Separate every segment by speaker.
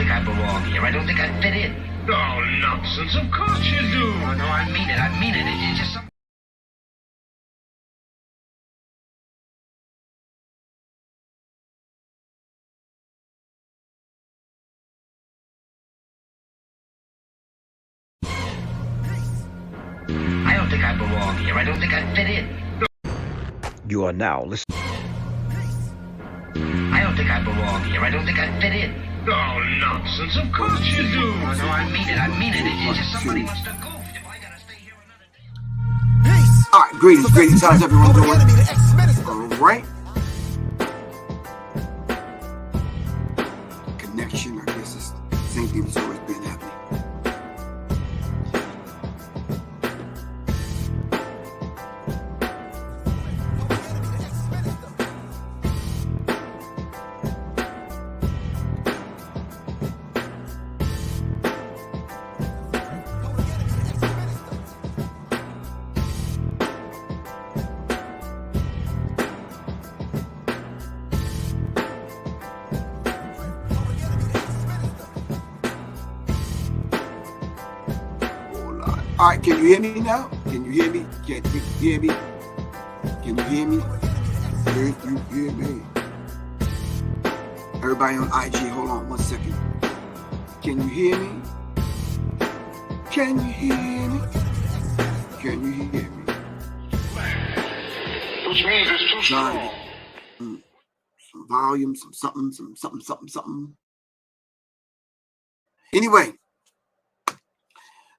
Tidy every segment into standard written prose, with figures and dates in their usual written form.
Speaker 1: think I belong here. I don't think I fit in.
Speaker 2: Oh, nonsense. Of course you do.
Speaker 1: Oh, no, I mean it. I mean it. It's just something. I don't think I belong here. I don't think I fit in.
Speaker 3: You are now listening.
Speaker 1: I don't think I belong here. I don't think I fit in.
Speaker 2: Oh, nonsense. Of course you do.
Speaker 1: Oh, no, I mean it. I mean it. It's just somebody must have goofed if I gotta stay here another day.
Speaker 4: Peace. All right, greetings. How's everyone doing? All right. Connection, I guess it's the same thing that's always been happening. All right, can you hear me now? Can you hear me? Can you hear me? Can you hear me? Can you hear me? Everybody on IG, hold on 1 second. Can you hear me? Can you hear me? Can you hear me?
Speaker 2: Which means it's too strong.
Speaker 4: Some volume, some something. Anyway.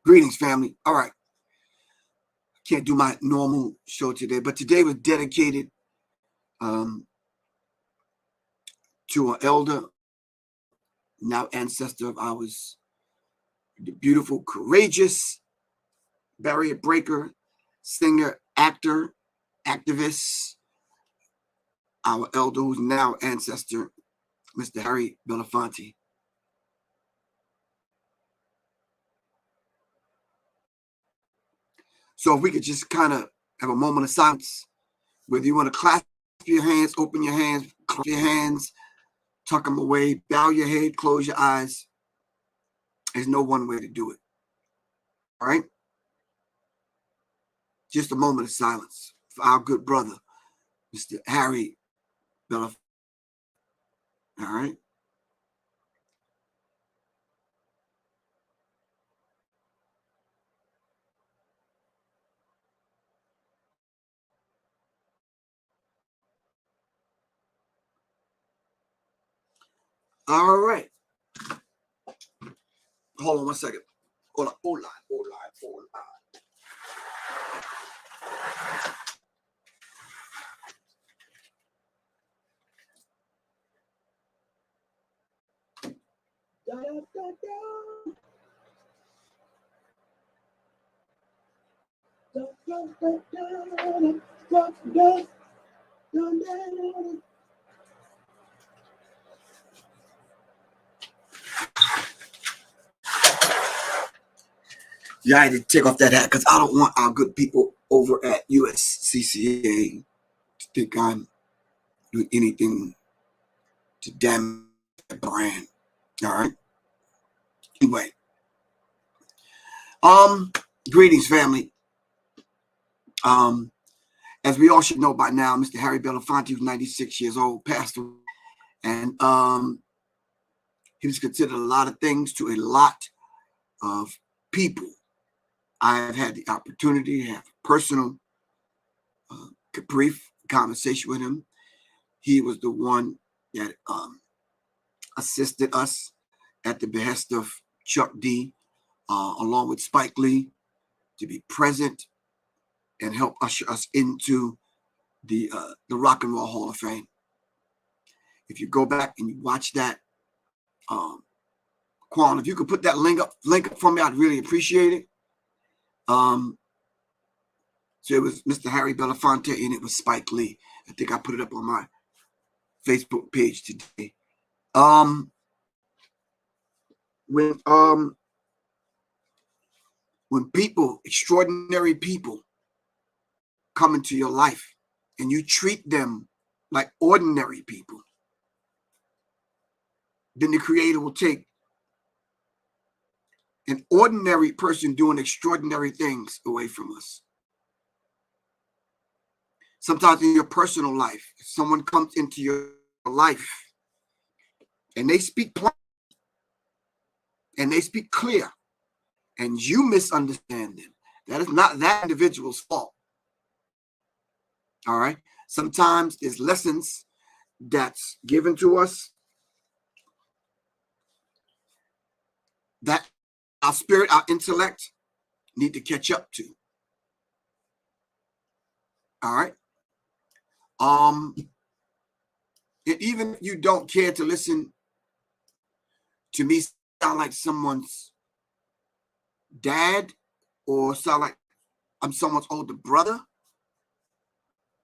Speaker 4: Greetings, family. All right. Can't do my normal show today, but today was dedicated to an elder, now ancestor of ours, the beautiful, courageous, barrier breaker, singer, actor, activist, our elder who's now ancestor, Mr. Harry Belafonte. So if we could just kind of have a moment of silence, whether you want to clasp your hands, open your hands, close your hands, tuck them away, bow your head, close your eyes. There's no one way to do it. All right? Just a moment of silence for our good brother, Mr. Harry Belafonte. All right? All right. Hold on 1 second. Hold on. Yeah, I had to take off that hat because I don't want our good people over at USCCA to think I'm doing anything to damage the brand. All right. Anyway. Greetings, family. As we all should know by now, Mr. Harry Belafonte, who's 96 years old, passed away. And he was considered a lot of things to a lot of people. I have had the opportunity to have a personal, brief conversation with him. He was the one that assisted us at the behest of Chuck D, along with Spike Lee, to be present and help usher us into the Rock and Roll Hall of Fame. If you go back and you watch that, Quan, if you could put that link up for me, I'd really appreciate it. So it was Mr. Harry Belafonte and it was Spike Lee. I think I put it up on my Facebook page today. When people, extraordinary people, come into your life and you treat them like ordinary people, then the Creator will take an ordinary person doing extraordinary things away from us. Sometimes in your personal life, someone comes into your life and they speak plain and they speak clear, and you misunderstand them. That is not that individual's fault. All right. Sometimes there's lessons that's given to us that our spirit, our intellect need to catch up to. All right. And even if you don't care to listen to me sound like someone's dad or sound like I'm someone's older brother,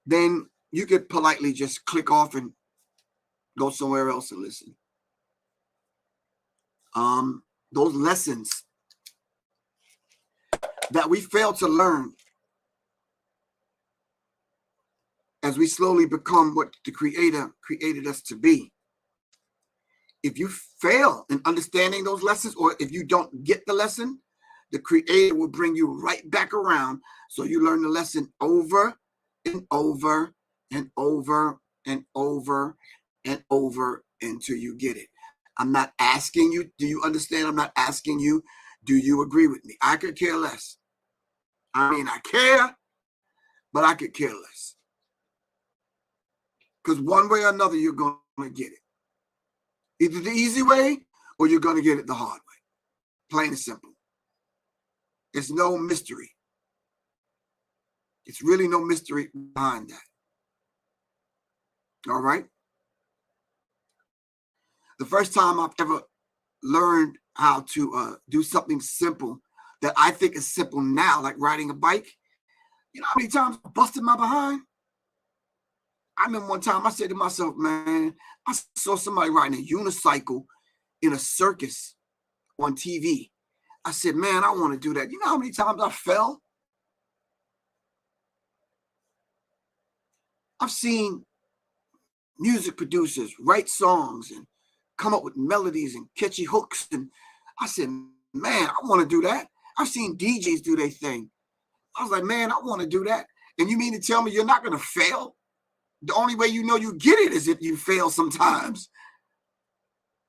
Speaker 4: then you could politely just click off and go somewhere else and listen. Those lessons that we fail to learn as we slowly become what the Creator created us to be. If you fail in understanding those lessons, or if you don't get the lesson, the Creator will bring you right back around, so you learn the lesson over and over and over and over and over until you get it. I'm not asking you, do you understand? I'm not asking you, do you agree with me? I could care less. I mean, I care, but I could care less. Because one way or another, you're going to get it. Either the easy way or you're going to get it the hard way. Plain and simple. There's no mystery. It's really no mystery behind that. All right? The first time I've ever learned how to do something simple that I think is simple now, like riding a bike, you know how many times I busted my behind? I remember one time I said to myself, man, I saw somebody riding a unicycle in a circus on TV. I said, man, I want to do that. You know how many times I fell? I've seen music producers write songs and come up with melodies and catchy hooks. And I said, man, I want to do that. I've seen DJs do their thing. I was like, man, I want to do that. And you mean to tell me you're not going to fail? The only way you know you get it is if you fail sometimes.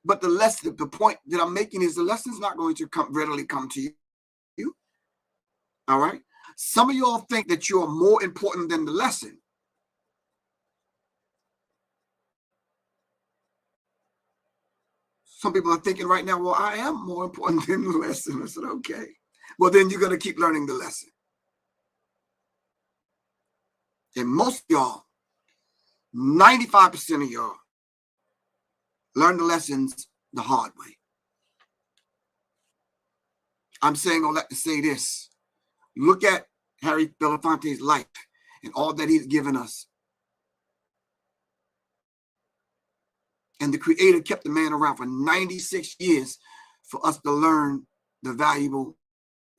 Speaker 4: But the lesson, the point that I'm making is the lesson's not going to readily come to you. All right? Some of y'all think that you're more important than the lesson. Some people are thinking right now, well, I am more important than the lesson. I said, okay. Well, then you're going to keep learning the lesson. And most of y'all, 95% of y'all, learn the lessons the hard way. I'm saying all that to say this. Look at Harry Belafonte's life and all that he's given us. And the Creator kept the man around for 96 years for us to learn the valuable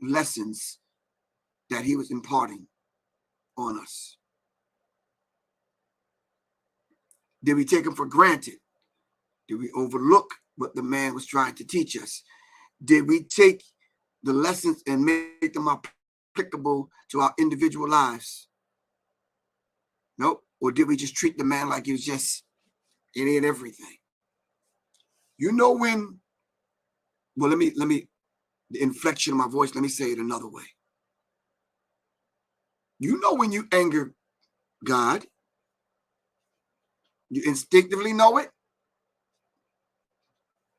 Speaker 4: lessons that he was imparting on us. Did we take them for granted? Did we overlook what the man was trying to teach us? Did we take the lessons and make them applicable to our individual lives? Nope. Or did we just treat the man like he was just any and everything? You know when, well, let me, the inflection of my voice, let me say it another way. You know when you anger God, you instinctively know it.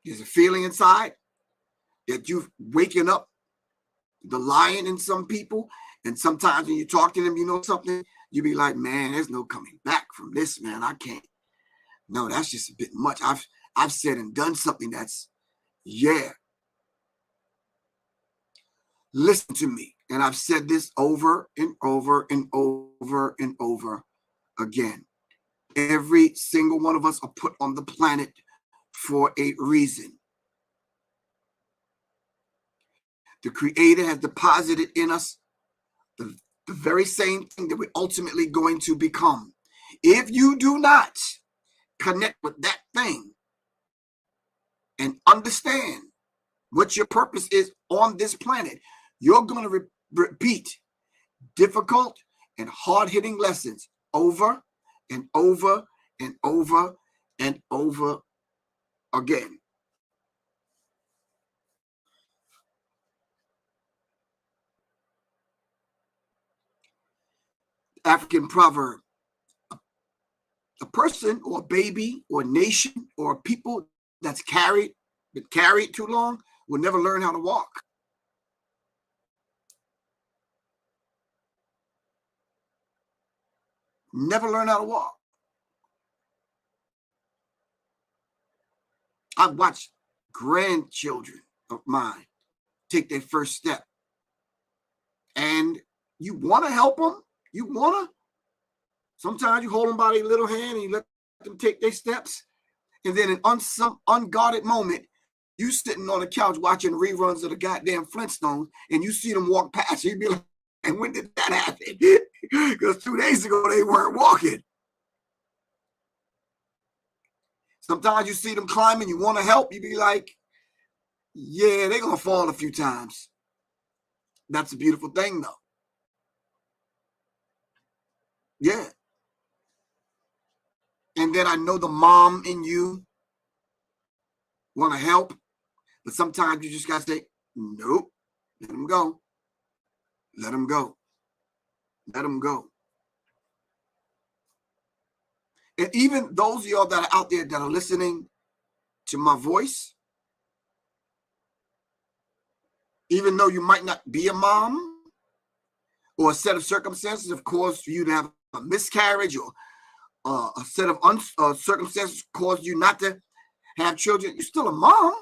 Speaker 4: There's a feeling inside that you've waken up the lion in some people. And sometimes when you talk to them, you know something, you be like, man, there's no coming back from this, man. I can't. No, that's just a bit much. I've said and done something that's, yeah. Listen to me. And I've said this over and over and over and over again. Every single one of us are put on the planet for a reason. The Creator has deposited in us the very same thing that we're ultimately going to become. If you do not connect with that thing and understand what your purpose is on this planet. You're going to repeat difficult and hard-hitting lessons over and over and over and over again. African proverb: a person or a baby or a nation or people that's been carried too long will never learn how to walk. Never learn how to walk. I've watched grandchildren of mine take their first step, and you want to help them. You want to. Sometimes you hold them by their little hand and you let them take their steps, and then in some unguarded moment, you sitting on the couch watching reruns of the goddamn Flintstones, and you see them walk past. You'd be like, "And when did that happen?" Because 2 days ago they weren't walking. Sometimes you see them climbing, you want to help, you be like, yeah, they're going to fall a few times. That's a beautiful thing, though. Yeah. And then I know the mom in you want to help, but sometimes you just got to say, nope, let them go. Let them go. Let them go. And even those of y'all that are out there that are listening to my voice, even though you might not be a mom, or a set of circumstances have caused you to have a miscarriage, or a set of circumstances caused you not to have children, you're still a mom.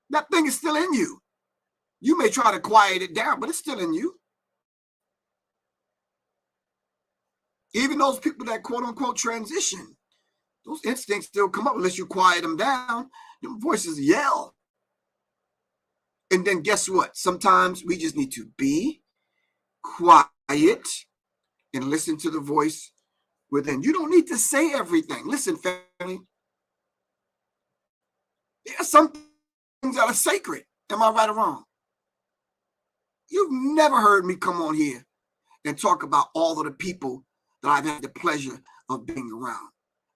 Speaker 4: That thing is still in you. You may try to quiet it down, but it's still in you. Even those people that quote unquote transition, those instincts still come up unless you quiet them down. Them voices yell. And then guess what? Sometimes we just need to be quiet and listen to the voice within. You don't need to say everything. Listen, family. There are some things that are sacred. Am I right or wrong? You've never heard me come on here and talk about all of the people that I've had the pleasure of being around.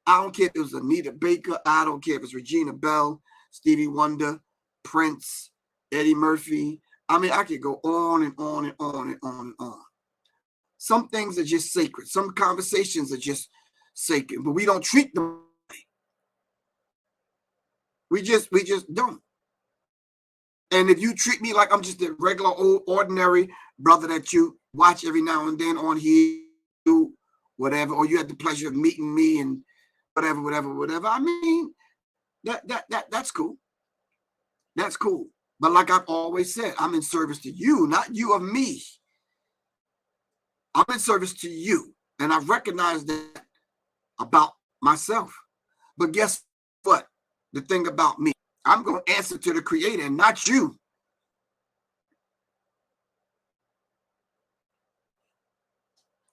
Speaker 4: I don't care if it was Anita Baker. I don't care if it's Regina Bell, Stevie Wonder, Prince, Eddie Murphy. I mean, I could go on and on and on and on and on. Some things are just sacred. Some conversations are just sacred, but we don't treat them. We just don't. And if you treat me like I'm just a regular old ordinary brother that you watch every now and then on here, whatever, or you had the pleasure of meeting me and whatever. I mean, that's cool. That's cool. But like I've always said, I'm in service to you, not you of me. I'm in service to you. And I recognize that about myself. But guess what? The thing about me, I'm going to answer to the Creator and not you.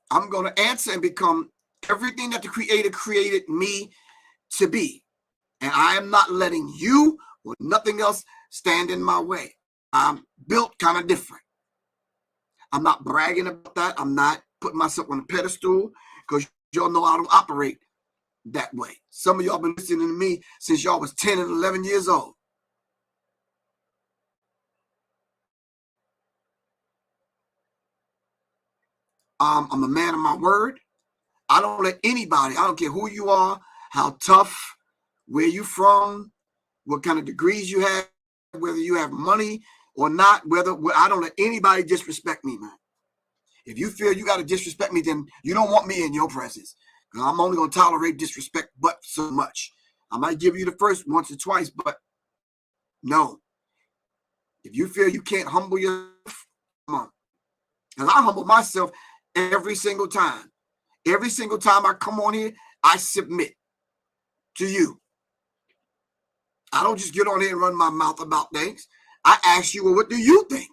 Speaker 4: I'm going to answer and become everything that the Creator created me to be. And I am not letting you or nothing else stand in my way. I'm built kind of different. I'm not bragging about that. I'm not putting myself on a pedestal because y'all know I don't operate that way. Some of y'all been listening to me since y'all was 10 and 11 years old. I'm a man of my word. I don't let anybody, I don't care who you are, how tough, where you from, what kind of degrees you have, whether you have money or not, I don't let anybody disrespect me, man. If you feel you got to disrespect me, then you don't want me in your presence. Because I'm only going to tolerate disrespect but so much. I might give you the first once or twice, but no. If you feel you can't humble yourself, come on. Because I humble myself every single time. Every single time I come on here, I submit to you. I don't just get on here and run my mouth about things. I ask you, well, what do you think?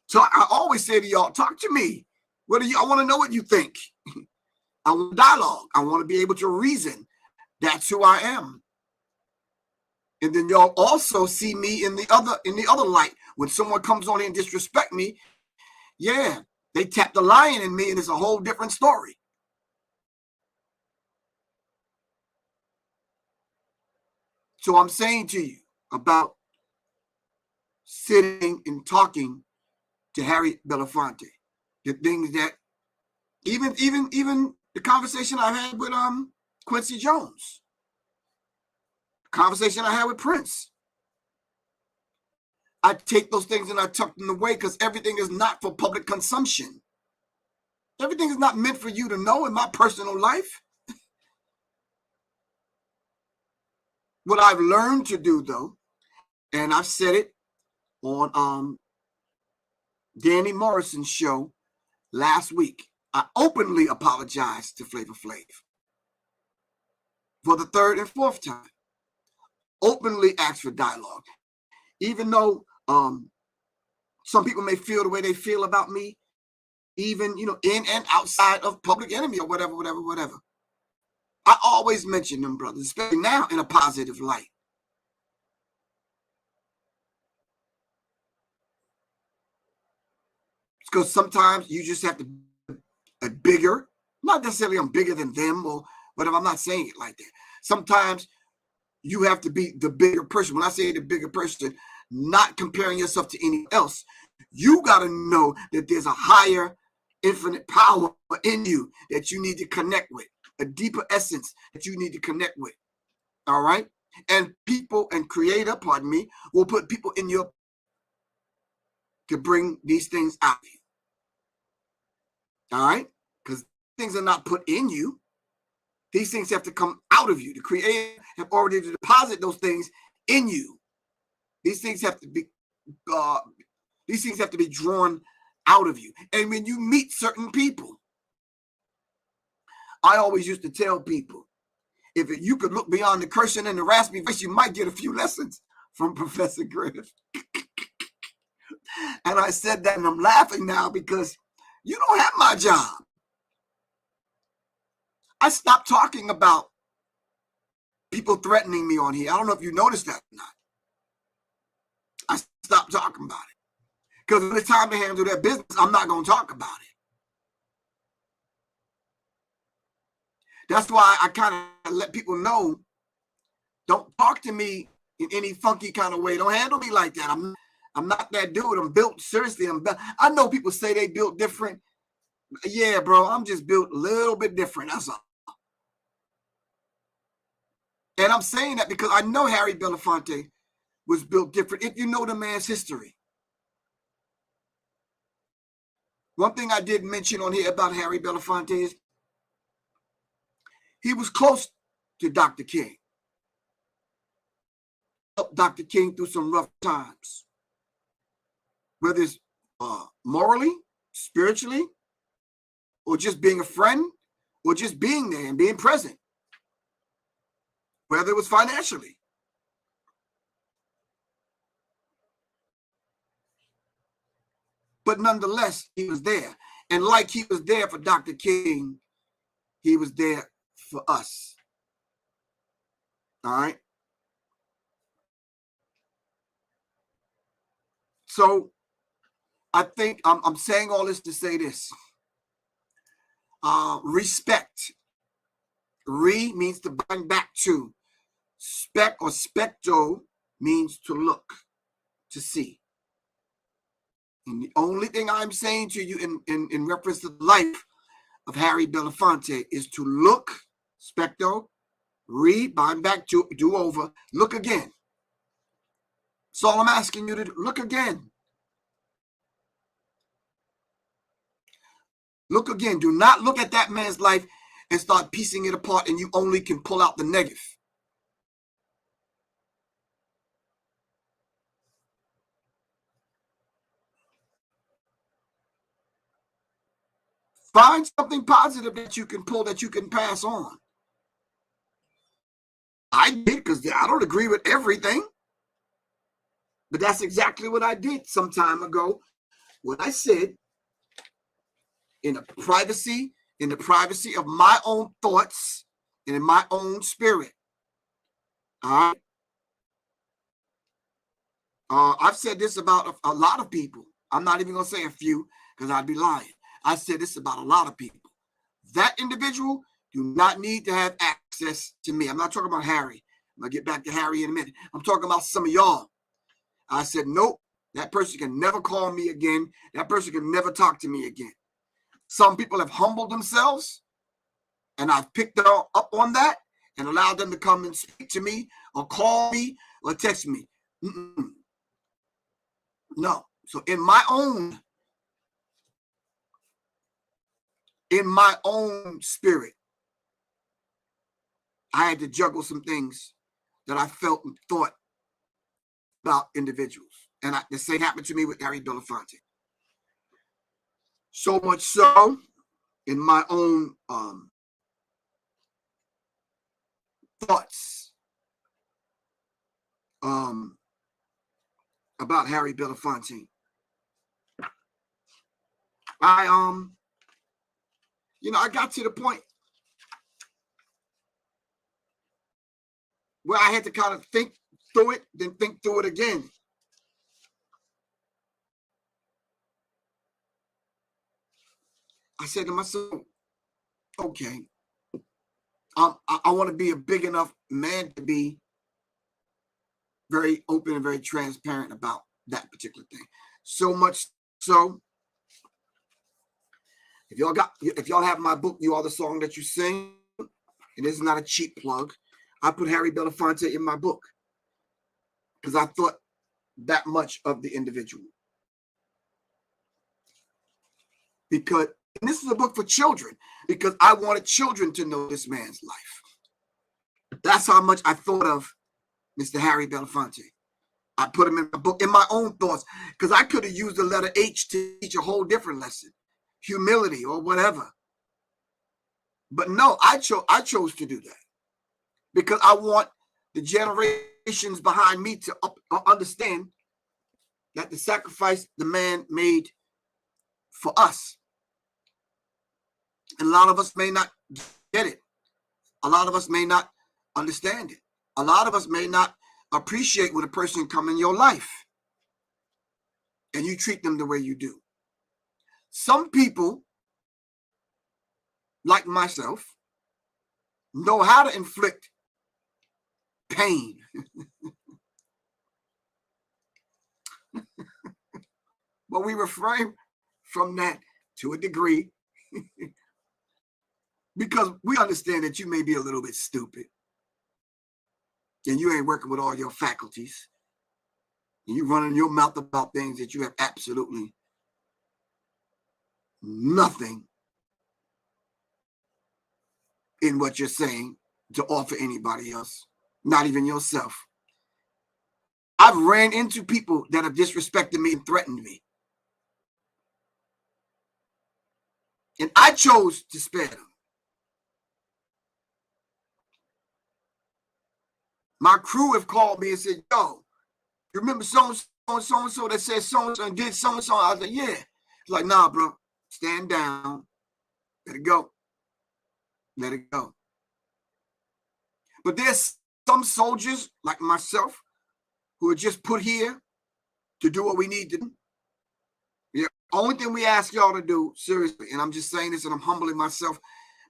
Speaker 4: So I always say to y'all, talk to me. I want to know what you think. I want dialogue. I want to be able to reason. That's who I am. And then y'all also see me in the other light. When someone comes on here and disrespect me, yeah, they tap the lion in me, and it's a whole different story. So I'm saying to you about sitting and talking to Harry Belafonte, the things that even the conversation I had with Quincy Jones, the conversation I had with Prince. I take those things and I tuck them away because everything is not for public consumption. Everything is not meant for you to know in my personal life. What I've learned to do, though, and I've said it on Danny Morrison's show last week, I openly apologized to Flavor Flav for the third and fourth time. Openly asked for dialogue. Even though some people may feel the way they feel about me, even, in and outside of Public Enemy or whatever. I always mention them brothers, especially now in a positive light. Because sometimes you just have to be bigger. Not necessarily I'm bigger than them or whatever. I'm not saying it like that. Sometimes you have to be the bigger person. When I say the bigger person, not comparing yourself to anyone else. You got to know that there's a higher infinite power in you that you need to connect with, a deeper essence that you need to connect with. All right? And people and creator, pardon me, will put people in your to bring these things out of you. All right? Because things are not put in you. These things have to come out of you. The creator have already deposited those things in you. These things have to be drawn out of you. And when you meet certain people, I always used to tell people, if you could look beyond the cursing and the raspy voice, you might get a few lessons from Professor Griff. And I said that, and I'm laughing now because you don't have my job. I stopped talking about people threatening me on here. I don't know if you noticed that or not. I stopped talking about it. Because when it's time to handle their business, I'm not going to talk about it. That's why I kind of let people know, don't talk to me in any funky kind of way. Don't handle me like that. I'm not that dude. I'm built, seriously. I know people say they built different. Yeah, bro, I'm just built a little bit different. That's all. And I'm saying that because I know Harry Belafonte was built different. If you know the man's history. One thing I did mention on here about Harry Belafonte is he was close to Dr. King. Helped Dr. King through some rough times. Whether it's morally, spiritually, or just being a friend, or just being there and being present. Whether it was financially. But nonetheless, he was there. And like he was there for Dr. King, he was there for us. All right? So I think I'm saying all this to say this. Respect. Re means to bind back to. Spec or specto means to look, to see. And the only thing I'm saying to you in reference to the life of Harry Belafonte is to look, specto, re, bind back to, do over, look again. That's all I'm asking you to do. Look again. Look again. Do not look at that man's life and start piecing it apart and you only can pull out the negative. Find something positive that you can pull, that you can pass on. I did, because I don't agree with everything. But that's exactly what I did some time ago when I said, in the privacy of my own thoughts and in my own spirit, all right, I've said this about a lot of people. I'm not even going to say a few because I'd be lying. I said this about a lot of people. That individual do not need to have access to me. I'm not talking about Harry. I'm going to get back to Harry in a minute. I'm talking about some of y'all. I said, nope, that person can never call me again. That person can never talk to me again. Some people have humbled themselves, and I've picked up on that and allowed them to come and speak to me or call me or text me. No. So in my own spirit, I had to juggle some things that I felt and thought about individuals. And the same happened to me with Harry Belafonte. So much so, in my own thoughts about Harry Belafonte, I got to the point where I had to kind of think through it, then think through it again. I said to myself, okay, I want to be a big enough man to be very open and very transparent about that particular thing. So much so, if y'all have my book, You Are the Song That You Sing, and this is not a cheap plug, I put Harry Belafonte in my book because I thought that much of the individual. Because, and this is a book for children, because I wanted children to know this man's life. That's how much I thought of Mr. Harry Belafonte. I put him in my book, in my own thoughts, because I could have used the letter H to teach a whole different lesson, humility or whatever. But no, I chose to do that because I want the generations behind me to understand that the sacrifice the man made for us. And a lot of us may not get it. A lot of us may not understand it. A lot of us may not appreciate when a person come in your life and you treat them the way you do. Some people, like myself, know how to inflict pain. But we refrain from that to a degree because we understand that you may be a little bit stupid and you ain't working with all your faculties. And you running your mouth about things that you have absolutely nothing in what you're saying to offer anybody else, not even yourself. I've ran into people that have disrespected me and threatened me. And I chose to spare them. My crew have called me and said, yo, you remember so-and-so and so-and-so that said so-and-so and did so-and-so? I was like, yeah. It's like, nah, bro, stand down. Let it go. Let it go. But there's some soldiers like myself who are just put here to do what we need to do. Yeah. Only thing we ask y'all to do, seriously, and I'm just saying this and I'm humbling myself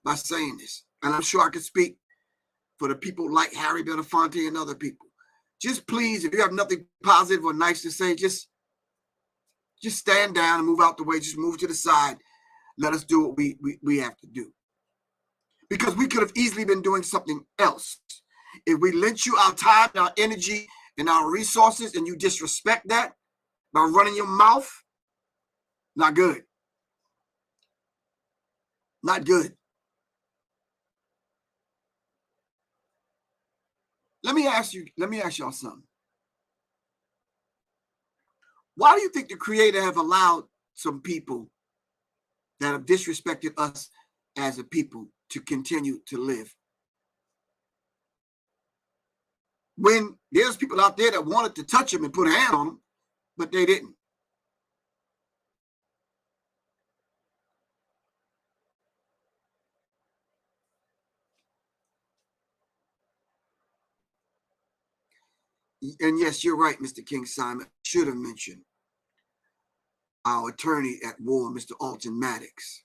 Speaker 4: by saying this, and I'm sure I could speak for the people like Harry Belafonte and other people. Just please, if you have nothing positive or nice to say, just stand down and move out the way. Just move to the side. Let us do what we have to do. Because we could have easily been doing something else. If we lent you our time, our energy, and our resources, and you disrespect that by running your mouth, not good. Not good. Let me ask y'all something. Why do you think the Creator have allowed some people that have disrespected us as a people to continue to live? When there's people out there that wanted to touch him and put a hand on him, but they didn't. And yes, you're right, Mr. King Simon. Should have mentioned our attorney at war, Mr. Alton Maddox,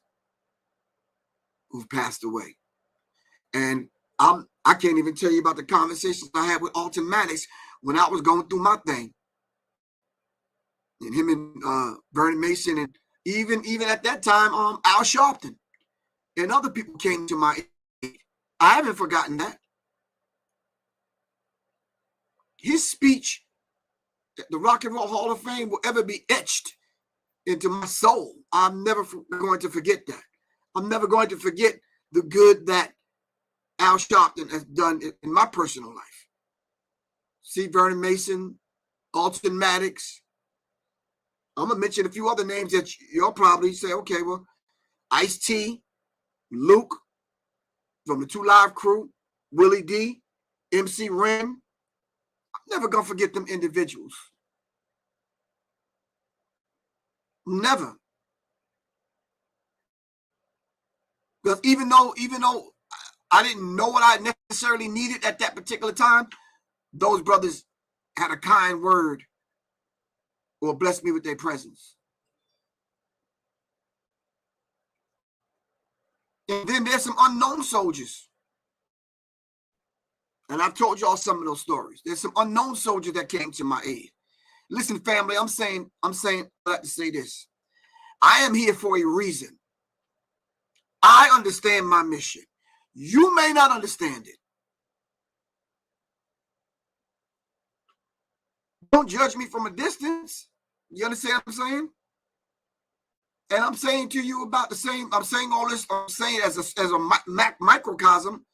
Speaker 4: who passed away. And I can't even tell you about the conversations I had with Alton Maddox when I was going through my thing. And him and Vernon Mason, and even at that time, Al Sharpton and other people came to my aid. I haven't forgotten that. His speech at the Rock and Roll Hall of Fame will ever be etched into my soul. I'm never going to forget that. I'm never going to forget the good that Al Sharpton has done in my personal life. See Vernon Mason, Alton Maddox. I'm going to mention a few other names that you'll probably say, okay, well, Ice-T, Luke from the 2 Live Crew, Willie D, MC Ren. I'm never going to forget them individuals. Never. Because even though I didn't know what I necessarily needed at that particular time, those brothers had a kind word or blessed me with their presence. And then there's some unknown soldiers. And I've told y'all some of those stories. There's some unknown soldiers that came to my aid. Listen, family, I'm saying, I'd like to say this. I am here for a reason. I understand my mission. You may not understand it. Don't judge me from a distance. You understand what I'm saying? And I'm saying to you about the same. I'm saying all this. I'm saying as a microcosm,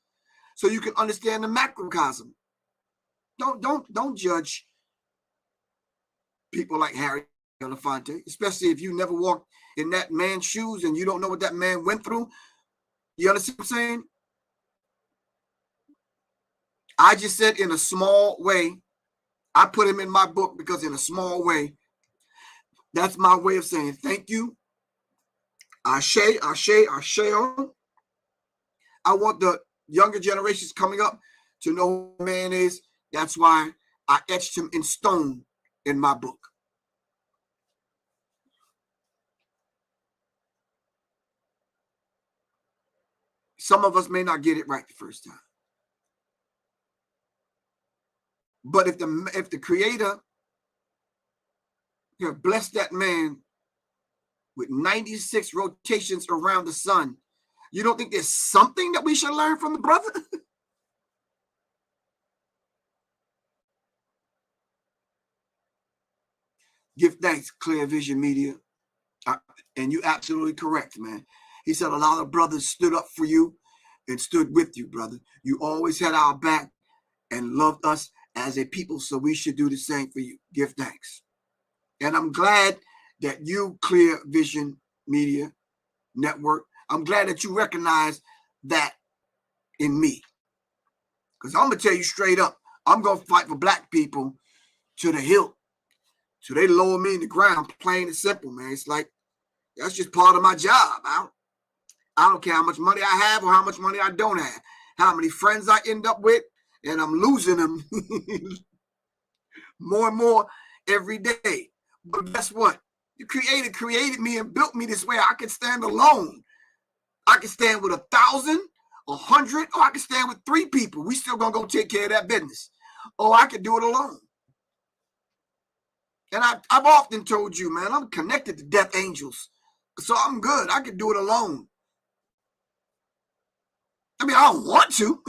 Speaker 4: so you can understand the macrocosm. Don't judge people like Harry Belafonte, especially if you never walked in that man's shoes and you don't know what that man went through. You understand what I'm saying? I just said in a small way. I put him in my book because in a small way, that's my way of saying thank you. Ashe, ashe, ashe. I want the younger generations coming up to know who man is. That's why I etched him in stone in my book. Some of us may not get it right the first time. But if the Creator blessed that man with 96 rotations around the sun, you don't think there's something that we should learn from the brother? Give thanks, Clear Vision Media. And you're absolutely correct, man. He said a lot of brothers stood up for you and stood with you, brother. You always had our back and loved us as a people, so we should do the same for you. Give thanks. And I'm glad that you, Clear Vision Media Network, I'm glad that you recognize that in me. Because I'm going to tell you straight up, I'm going to fight for black people to the hilt. So they lower me in the ground, plain and simple, man. It's like, that's just part of my job. I don't care how much money I have or how much money I don't have. How many friends I end up with, and I'm losing them more and more every day. But guess what? The Creator created me and built me this way. I can stand alone. I can stand with 1,000, 100, or I can stand with 3 people. We still gonna go take care of that business. Or I can do it alone. And I've often told you, man, I'm connected to death angels. So I'm good. I can do it alone. I mean, I don't want to.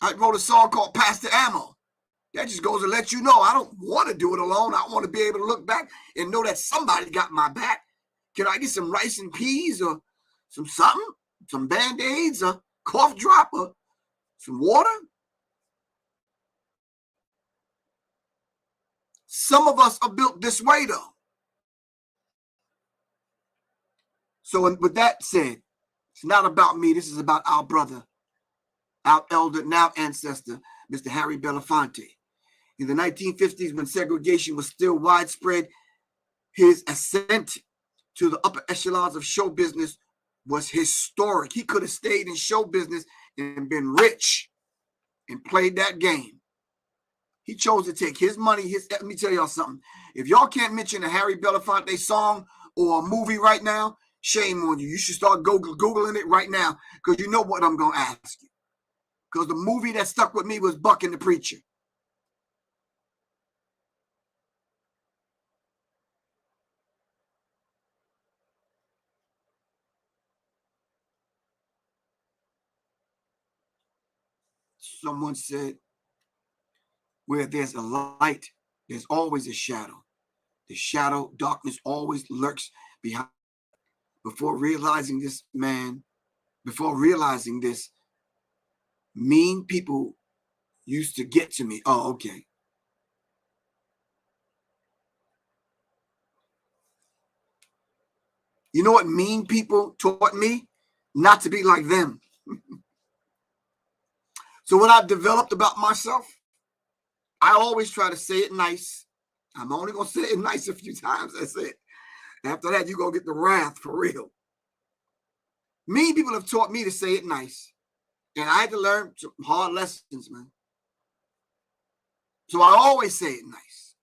Speaker 4: I wrote a song called Pass the Ammo. That just goes to let you know I don't want to do it alone. I want to be able to look back and know that somebody got my back. Can I get some rice and peas or some something? Some Band-Aids, a cough drop, or some water? Some of us are built this way, though. So with that said, it's not about me. This is about our brother, our elder, now ancestor, Mr. Harry Belafonte. In the 1950s, when segregation was still widespread, his ascent to the upper echelons of show business was historic. He could have stayed in show business and been rich and played that game. He chose to take his money. Let me tell y'all something. If y'all can't mention a Harry Belafonte song or a movie right now, shame on you. You should start Googling it right now, because you know what I'm going to ask you. Because the movie that stuck with me was Buck and the Preacher. Someone said, where there's a light, there's always a shadow. The shadow, darkness always lurks behind. Before realizing this, mean people used to get to me. Oh, okay. You know what mean people taught me? Not to be like them. So what I've developed about myself, I always try to say it nice. I'm only going to say it nice a few times. That's it. After that, you're going to get the wrath for real. Mean people have taught me to say it nice. And I had to learn some hard lessons, man. So I always say it nice.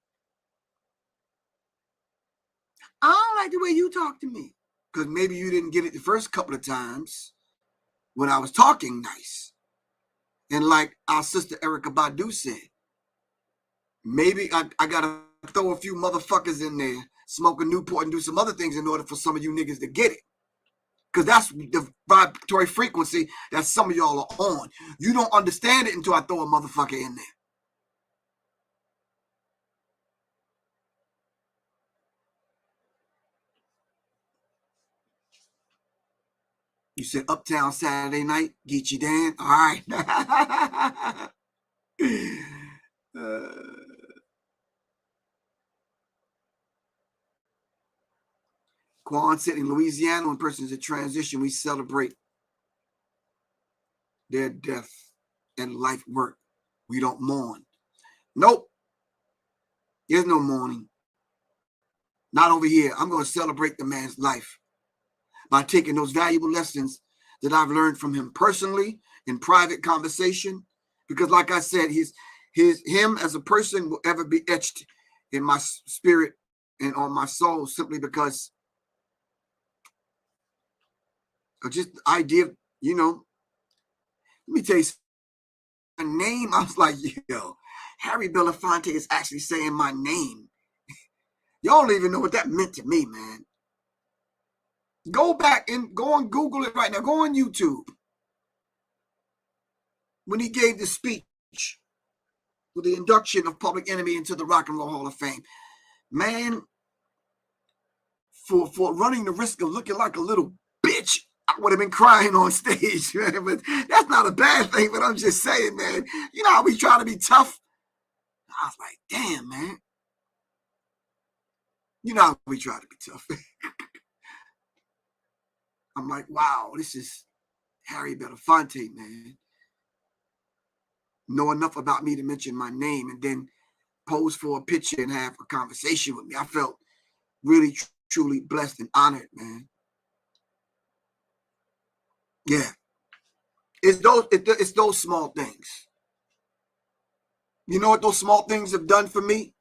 Speaker 4: I don't like the way you talk to me. Because maybe you didn't get it the first couple of times when I was talking nice. And like our sister Erica Badu said, maybe I got to throw a few motherfuckers in there, smoke a Newport and do some other things in order for some of you niggas to get it. Because that's the vibratory frequency that some of y'all are on. You don't understand it until I throw a motherfucker in there. You said Uptown Saturday night, Geechee Dan. All right. Quan said in Louisiana, when persons in transition, we celebrate their death and life work. We don't mourn. Nope. There's no mourning. Not over here. I'm going to celebrate the man's life by taking those valuable lessons that I've learned from him personally in private conversation. Because like I said, him as a person will ever be etched in my spirit and on my soul, simply because of just the idea of, let me tell you, my name, I was like, yo, Harry Belafonte is actually saying my name. Y'all don't even know what that meant to me, man. Go back and go on Google it right now. Go on YouTube. When he gave the speech for the induction of Public Enemy into the Rock and Roll Hall of Fame, man, for running the risk of looking like a little bitch, I would have been crying on stage, man. But that's not a bad thing, but I'm just saying, man, you know how we try to be tough? I was like, damn, man. You know how we try to be tough. I'm like, wow, this is Harry Belafonte, man. Know enough about me to mention my name and then pose for a picture and have a conversation with me. I felt really, truly blessed and honored, man. Yeah. It's those small things. You know what those small things have done for me?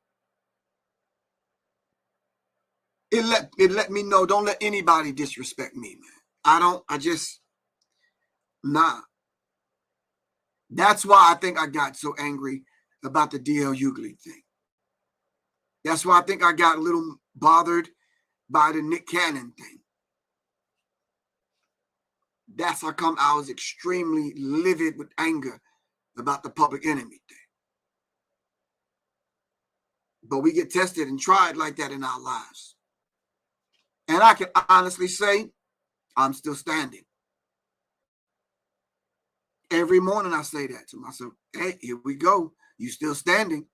Speaker 4: It let me know, don't let anybody disrespect me, man. Nah. That's why I think I got so angry about the DL Hughley thing. That's why I think I got a little bothered by the Nick Cannon thing. That's how come I was extremely livid with anger about the Public Enemy thing. But we get tested and tried like that in our lives. And I can honestly say, I'm still standing. Every morning I say that to myself. Hey, here we go. You still standing.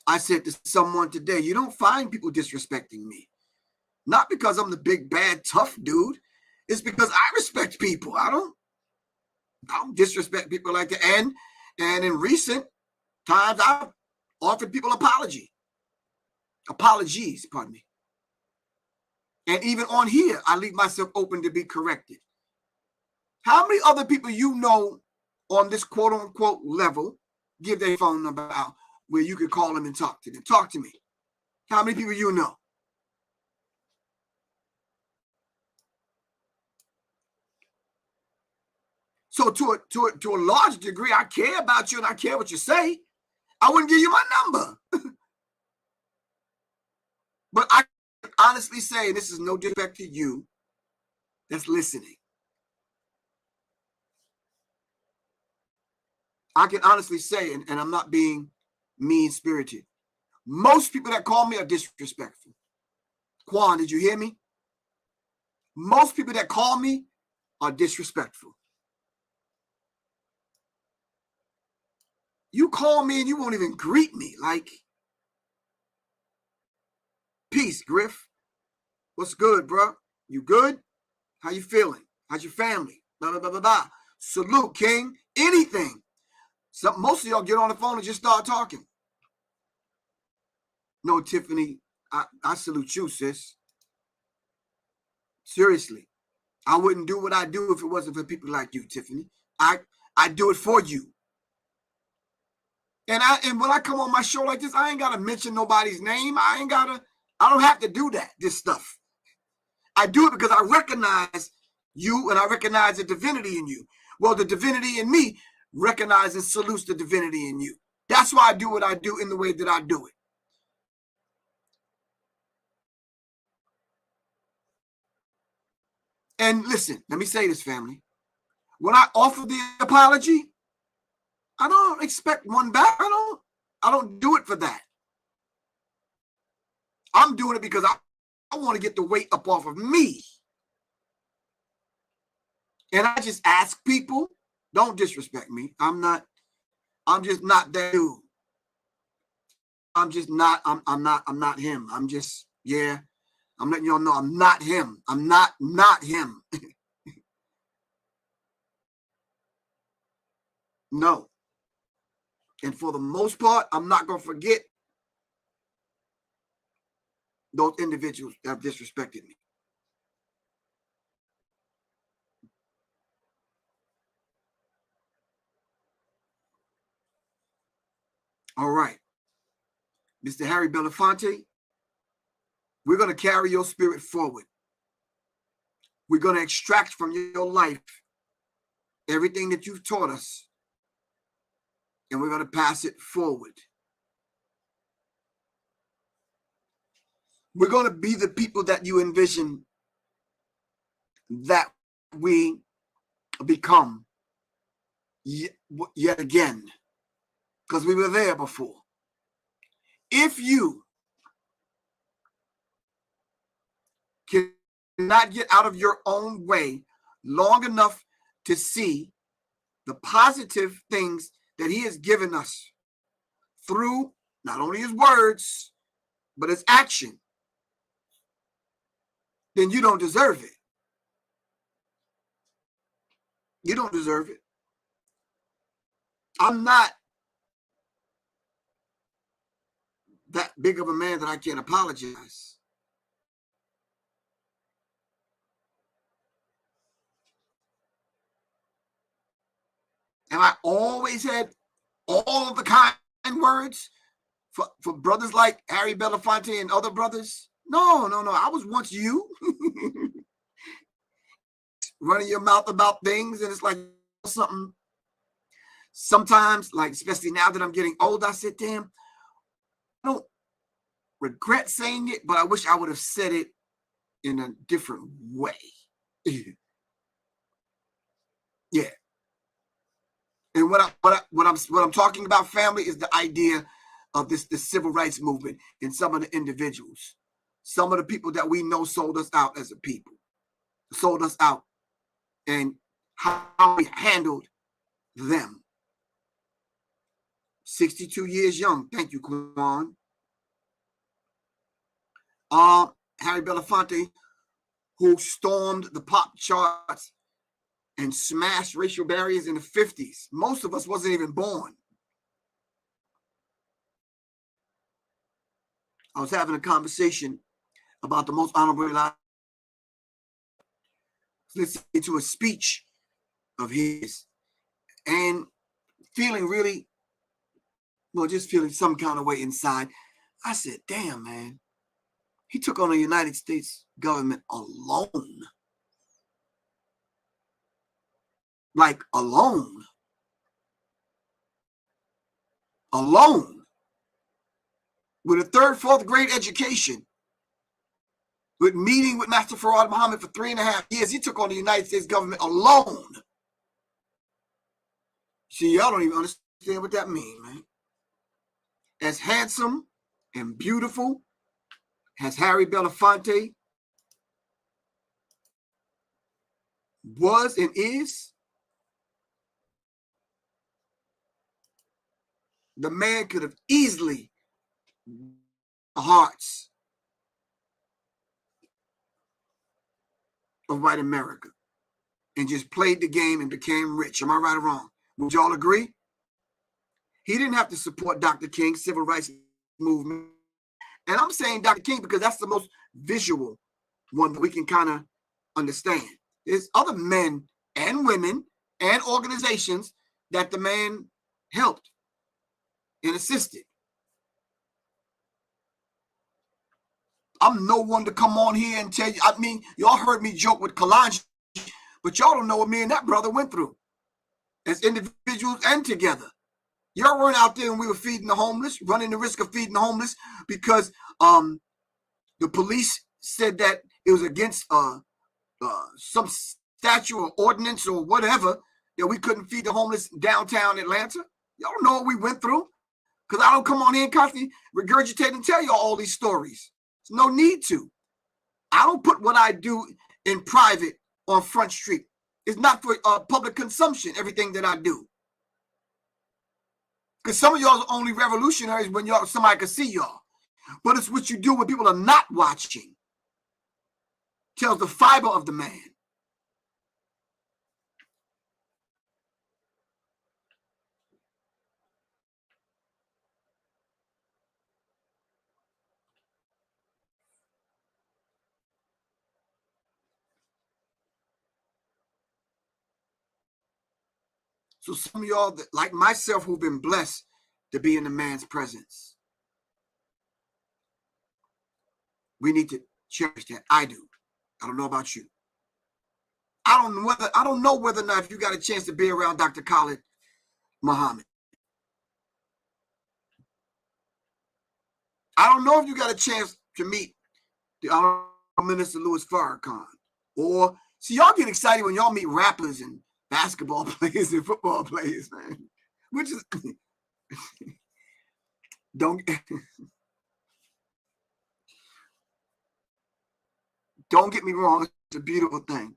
Speaker 4: I said to someone today, you don't find people disrespecting me. Not because I'm the big, bad, tough dude. It's because I respect people. I don't disrespect people like that. And in recent times, I've offered people apologies, pardon me. And even on here, I leave myself open to be corrected. How many other people you know on this quote unquote level give their phone number out where you can call them and talk to them? Talk to me. How many people you know? So to a large degree, I care about you and I care what you say. I wouldn't give you my number. But I can honestly say, and this is no disrespect to you that's listening, I can honestly say, and I'm not being mean-spirited, most people that call me are disrespectful. Quan, did you hear me? Most people that call me are disrespectful. You call me and you won't even greet me. Like, peace, Griff. What's good, bro? You good? How you feeling? How's your family? Blah, blah, blah, blah, blah. Salute, King. Anything. Most of y'all get on the phone and just start talking. No, Tiffany, I salute you, sis. Seriously. I wouldn't do what I do if it wasn't for people like you, Tiffany. I do it for you. And when I come on my show like this, I ain't gotta mention nobody's name. I don't have to do that, this stuff. I do it because I recognize you and I recognize the divinity in you. Well, the divinity in me recognizes and salutes the divinity in you. That's why I do what I do in the way that I do it. And listen, let me say this, family. When I offer the apology, I don't expect one back. I don't do it for that. I'm doing it because I want to get the weight up off of me. And I just ask people, don't disrespect me. I'm just not that dude. I'm not him. I'm just, yeah. I'm letting y'all know I'm not him. I'm not him. No. And for the most part, I'm not going to forget those individuals that have disrespected me. All right. Mr. Harry Belafonte, we're going to carry your spirit forward. We're going to extract from your life everything that you've taught us, and we're going to pass it forward. We're going to be the people that you envision that we become yet again, because we were there before. If you cannot get out of your own way long enough to see the positive things that he has given us through not only his words, but his action, then you don't deserve it. You don't deserve it. I'm not that big of a man that I can't apologize. And I always had all of the kind words for brothers like Harry Belafonte and other brothers. No. I was once you. Running your mouth about things, and it's like something. Sometimes, like especially now that I'm getting old, I said, damn, I don't regret saying it, but I wish I would have said it in a different way. Yeah. And what I'm talking about, family, is the idea of the civil rights movement and some of the individuals, some of the people that we know sold us out as a people, sold us out, and how we handled them. 62 years young. Thank you, Quan. Harry Belafonte, who stormed the pop charts and smashed racial barriers in the 50s. Most of us wasn't even born. I was having a conversation about the most honorable life. Listening to a speech of his, and feeling really, well, just feeling some kind of way inside. I said, damn, man, he took on the United States government alone. Like alone. Alone. With a third, fourth grade education. With meeting with Master Farad Muhammad for 3.5 years. He took on the United States government alone. See, y'all don't even understand what that means, man. As handsome and beautiful as Harry Belafonte was and is, the man could have easily the hearts of white America and just played the game and became rich. Am I right or wrong? Would y'all agree? He didn't have to support Dr. King's civil rights movement. And I'm saying Dr. King because that's the most visual one that we can kind of understand. There's other men and women and organizations that the man helped and assisted. I'm no one to come on here and tell you. I mean, y'all heard me joke with Kalanji, but y'all don't know what me and that brother went through as individuals and together. Y'all weren't out there when we were feeding the homeless, running the risk of feeding the homeless because the police said that it was against some statute or ordinance or whatever that we couldn't feed the homeless downtown Atlanta. Y'all don't know what we went through because I don't come on here and constantly regurgitate and tell y'all all these stories. There's no need to. I don't put what I do in private on Front Street. It's not for public consumption, everything that I do. Because some of y'all are only revolutionaries when y'all somebody can see y'all. But it's what you do when people are not watching. Tells the fiber of the man. So some of y'all, that, like myself, who've been blessed to be in the man's presence, we need to cherish that. I do. I don't know about you. I don't know whether or not if you got a chance to be around Dr. Khalid Muhammad. I don't know if you got a chance to meet the Honorable Minister Louis Farrakhan. Or see, y'all get excited when y'all meet rappers and basketball players and football players, man. Which is don't get me wrong, it's a beautiful thing.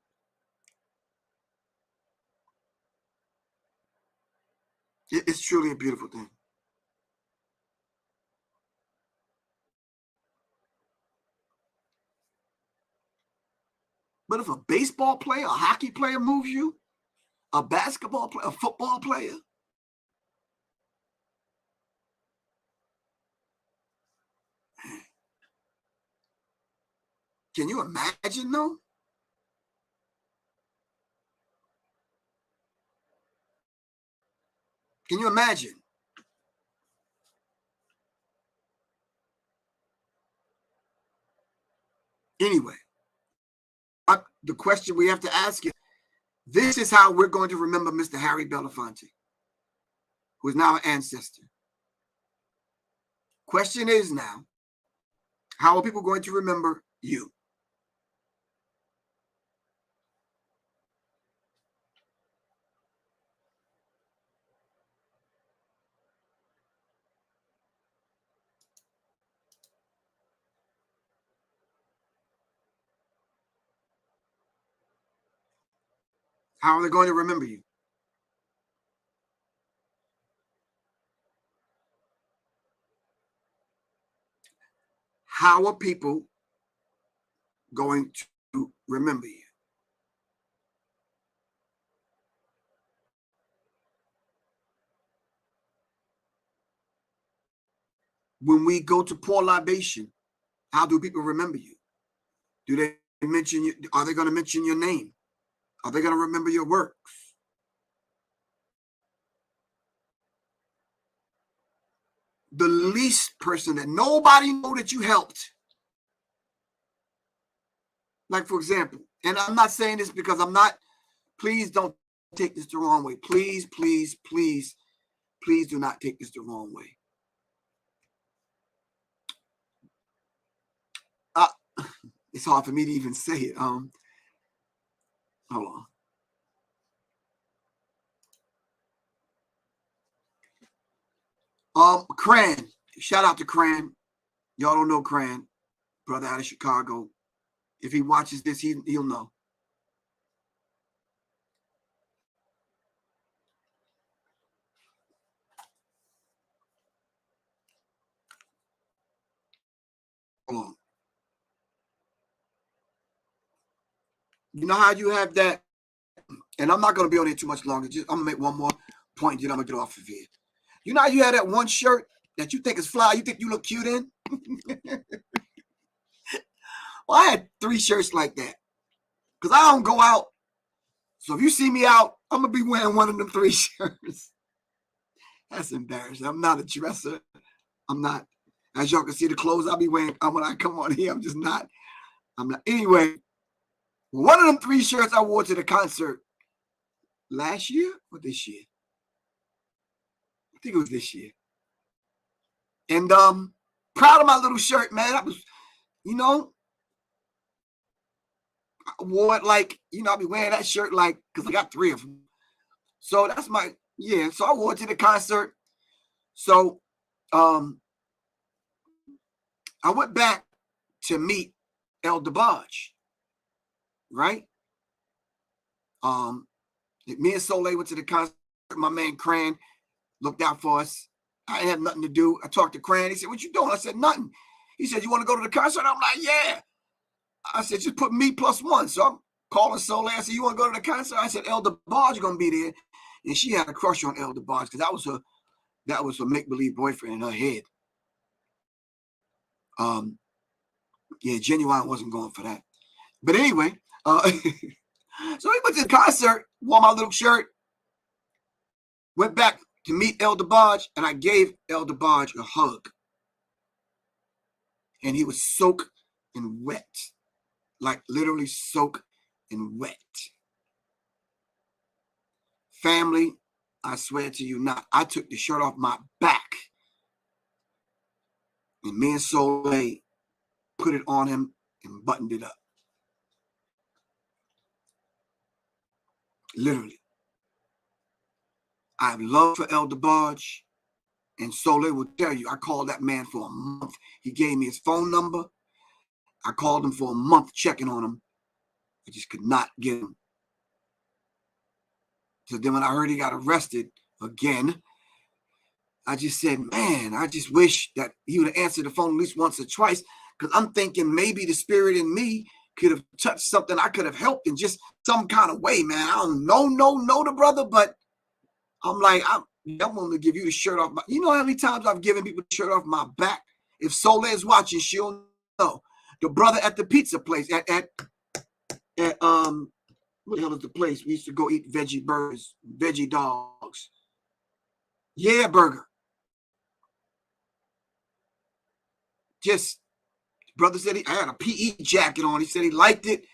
Speaker 4: It's truly a beautiful thing. But if a baseball player, a hockey player moves you, a basketball player, a football player, can you imagine though? Can you imagine? Anyway, the question we have to ask is, this is how we're going to remember Mr. Harry Belafonte, who is now an ancestor. Question is now, how are people going to remember you? How are they going to remember you? How are people going to remember you? When we go to pour libation, how do people remember you? Do they mention you? Are they going to mention your name? Are they going to remember your works? the least person that nobody know that you helped. Like, for example, and I'm not saying this because I'm not, please don't take this the wrong way. Please, please, please, please do not take this the wrong way. It's hard for me to even say it. Hold on. Cran. Shout out to Cran. Y'all don't know Cran, brother out of Chicago. If he watches this, he'll know. Hold on. You know how you have that, and I'm not going to be on here too much longer. I'm going to make one more point, then I'm going to get off of here. You know how you have that one shirt that you think is fly, you think you look cute in? Well, I had 3 shirts like that because I don't go out. So if you see me out, I'm going to be wearing one of them 3 shirts. That's embarrassing. I'm not a dresser. I'm not. As y'all can see, the clothes I'll be wearing when I come on here, I'm not. Anyway, one of them 3 shirts I wore to the concert last year or this year. I think it was this year. And proud of my little shirt, man. I was, I wore it like, I'll be wearing that shirt like, because I got 3 of them. So that's so I wore it to the concert. So I went back to meet El DeBarge, right? Me and Soleil went to the concert. My man Cran looked out for us. I had nothing to do. I talked to Cran. He said, "What you doing?" I said, "Nothing." He said, "You want to go to the concert?" I'm like, "Yeah." I said, "Just put me +1." So I'm calling Soleil. I said, "You want to go to the concert?" I said, El DeBarge going to be there. And she had a crush on El DeBarge because that was her make-believe boyfriend in her head. Genuine wasn't going for that. But anyway, so we went to the concert, wore my little shirt, went back to meet El DeBarge, and I gave El DeBarge a hug. And he was soaked and wet, like literally soaked and wet. Family, I swear to you not, I took the shirt off my back, and me and Soleil put it on him and buttoned it up. Literally. I have love for El DeBarge, and Soleil will tell you, I called that man for a month. He gave me his phone number. I called him for a month checking on him. I just could not get him. So then when I heard he got arrested again, I just said, man, I just wish that he would have answered the phone at least once or twice, because I'm thinking maybe the spirit in me could have touched something I could have helped in just some kind of way, man. I don't know the brother, but I'm like, I'm willing to give you the shirt off. You know how many times I've given people the shirt off my back? If Soleil is watching, she'll know. The brother at the pizza place at what the hell is the place? We used to go eat veggie burgers, veggie dogs. Yeah, burger. Just, brother said I had a PE jacket on. He said he liked it,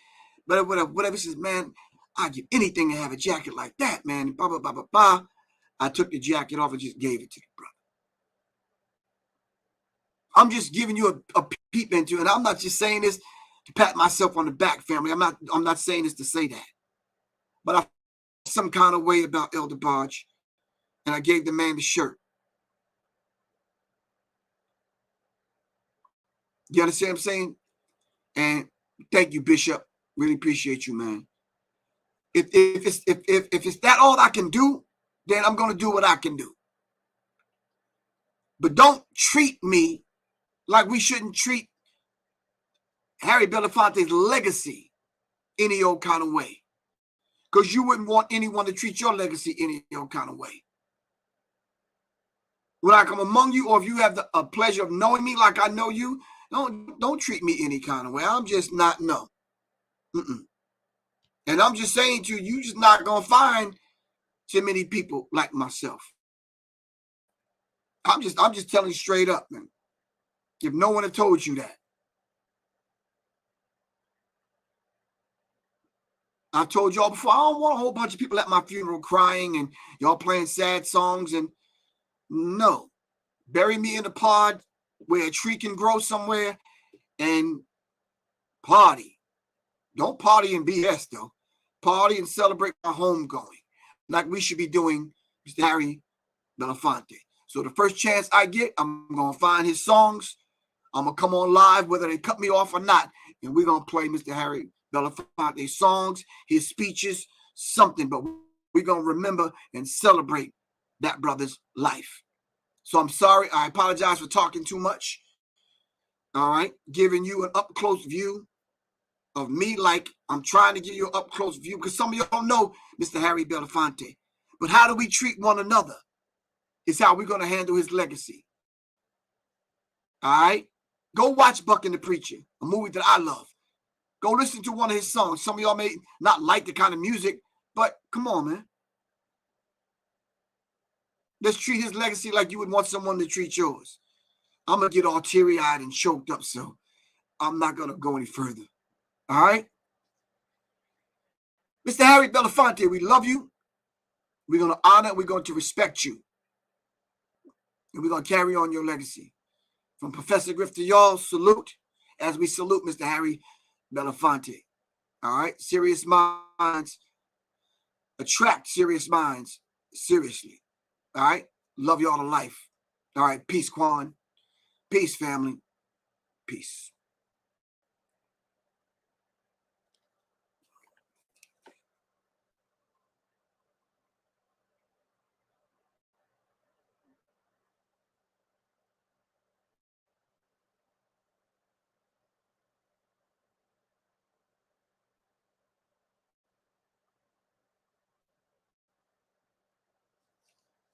Speaker 4: but whatever. He says, man, I'd give anything to have a jacket like that, man. Blah, blah, blah, blah, blah. I took the jacket off and just gave it to the brother. I'm just giving you a peep into it. And I'm not just saying this to pat myself on the back, family. I'm not saying this to say that. But I felt some kind of way about El DeBarge, and I gave the man the shirt. You understand what I'm saying? And thank you, Bishop. Really appreciate you, man. If it's that all I can do, then I'm going to do what I can do. But don't treat me like we shouldn't treat Harry Belafonte's legacy any old kind of way. Because you wouldn't want anyone to treat your legacy any old kind of way. When I come among you, or if you have the pleasure of knowing me like I know you, don't treat me any kind of way. I'm just not, no. And I'm just saying to you, you just not going to find too many people like myself. I'm just telling you straight up, man. If no one had told you that. I told y'all before, I don't want a whole bunch of people at my funeral crying and y'all playing sad songs. And no, bury me in the pod where a tree can grow somewhere and party. Don't party and BS though. Party and celebrate my homegoing like we should be doing, Mr. Harry Belafonte. So the first chance I get, I'm going to find his songs. I'm going to come on live, whether they cut me off or not. And we're going to play Mr. Harry Belafonte's songs, his speeches, something. But we're going to remember and celebrate that brother's life. So I'm sorry. I apologize for talking too much. All right. Giving you an up-close view of me, like I'm trying to give you an up-close view, because some of y'all know Mr. Harry Belafonte. But how do we treat one another is how we're going to handle his legacy. All right? Go watch Buck and the Preacher, a movie that I love. Go listen to one of his songs. Some of y'all may not like the kind of music, but come on, man. Let's treat his legacy like you would want someone to treat yours. I'm going to get all teary-eyed and choked up, so I'm not going to go any further. All right? Mr. Harry Belafonte, we love you. We're going to honor, we're going to respect you. And we're going to carry on your legacy. From Professor Griff to y'all, salute as we salute Mr. Harry Belafonte. All right? Serious minds attract serious minds seriously. All right? Love y'all to life. All right? Peace, Quan. Peace, family. Peace.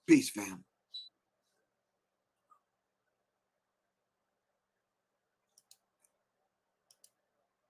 Speaker 4: Peace, fam.